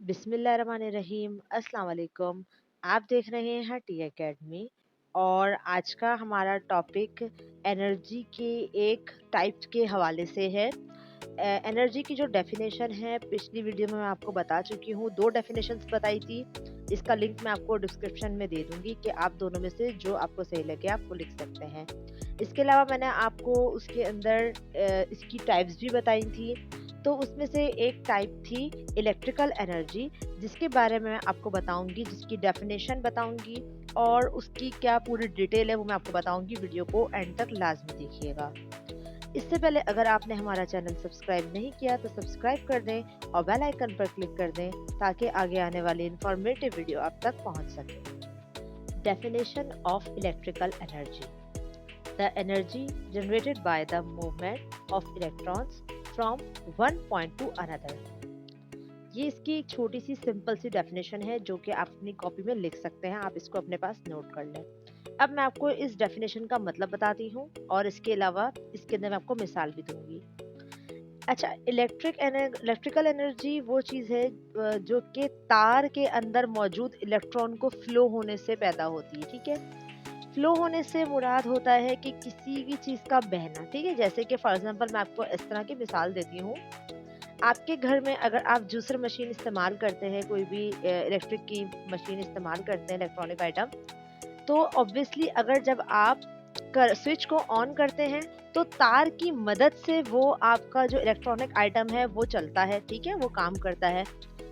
बिस्मिल्लाहिर्रहमानिर्रहीम अस्सलाम वालेकुम। आप देख रहे हैं टी एकेडमी और आज का हमारा टॉपिक एनर्जी के एक टाइप के हवाले से है। एनर्जी की जो डेफिनेशन है पिछली वीडियो में मैं आपको बता चुकी हूँ, 2 डेफिनेशंस बताई थी। इसका लिंक मैं आपको डिस्क्रिप्शन में दे दूँगी कि आप दोनों में से जो आपको सही लगे आप वो लिख सकते हैं। इसके अलावा मैंने आपको उसके अंदर इसकी टाइप्स भी बताई थी। तो उसमें से एक टाइप थी इलेक्ट्रिकल एनर्जी, जिसके बारे में मैं आपको बताऊँगी, जिसकी डेफिनेशन बताऊँगी और उसकी क्या पूरी डिटेल है वो मैं आपको बताऊँगी। वीडियो को एंड तक लाज़मी देखिएगा। इससे पहले अगर आपने हमारा चैनल सब्सक्राइब नहीं किया तो सब्सक्राइब कर दें और बेल आइकन पर क्लिक कर दें ताकि आगे आने वाली इंफॉर्मेटिव वीडियो आप तक पहुंच सके। Definition of electrical energy: the energy generated by the movement of electrons from one point to another। ये इसकी एक छोटी सी सिंपल सी डेफिनेशन है जो कि आप अपनी कॉपी में लिख सकते हैं। आप इसको अपने पास नोट कर लें। अब मैं आपको इस डेफिनेशन का मतलब बताती हूँ और इसके अलावा इसके अंदर मैं आपको मिसाल भी दूंगी। अच्छा, इलेक्ट्रिकल एनर्जी वो चीज़ है जो कि तार के अंदर मौजूद इलेक्ट्रॉन को फ्लो होने से पैदा होती है। ठीक है, फ्लो होने से मुराद होता है कि किसी भी चीज़ का बहना। ठीक है, जैसे कि फॉर एग्जांपल मैं आपको इस तरह की मिसाल देती हूँ। आपके घर में अगर आप जूसर मशीन इस्तेमाल करते हैं, कोई भी इलेक्ट्रिक की मशीन इस्तेमाल करते हैं, इलेक्ट्रॉनिक आइटम, तो ऑब्वियसली अगर जब आप स्विच को ऑन करते हैं तो तार की मदद से वो आपका जो इलेक्ट्रॉनिक आइटम है वो चलता है। ठीक है, वो काम करता है।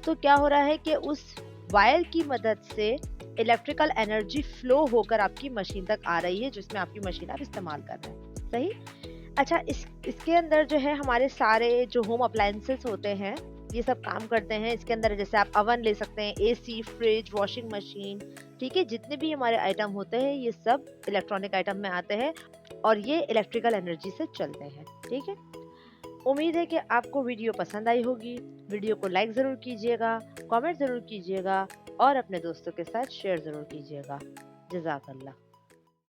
तो क्या हो रहा है कि उस वायर की मदद से इलेक्ट्रिकल एनर्जी फ्लो होकर आपकी मशीन तक आ रही है, जिसमें आपकी मशीन आप इस्तेमाल कर रहे हैं। सही। अच्छा, इसके अंदर जो है हमारे सारे जो होम अप्लायंसेस होते हैं ये सब काम करते हैं। इसके अंदर जैसे आप अवन ले सकते हैं, एसी, फ्रिज, वॉशिंग मशीन। ठीक है, जितने भी हमारे आइटम होते हैं ये सब इलेक्ट्रॉनिक आइटम में आते हैं और ये इलेक्ट्रिकल एनर्जी से चलते हैं। ठीक है, उम्मीद है कि आपको वीडियो पसंद आई होगी। वीडियो को लाइक ज़रूर कीजिएगा, कमेंट ज़रूर कीजिएगा और अपने दोस्तों के साथ शेयर ज़रूर कीजिएगा। जज़ाकल्लाह।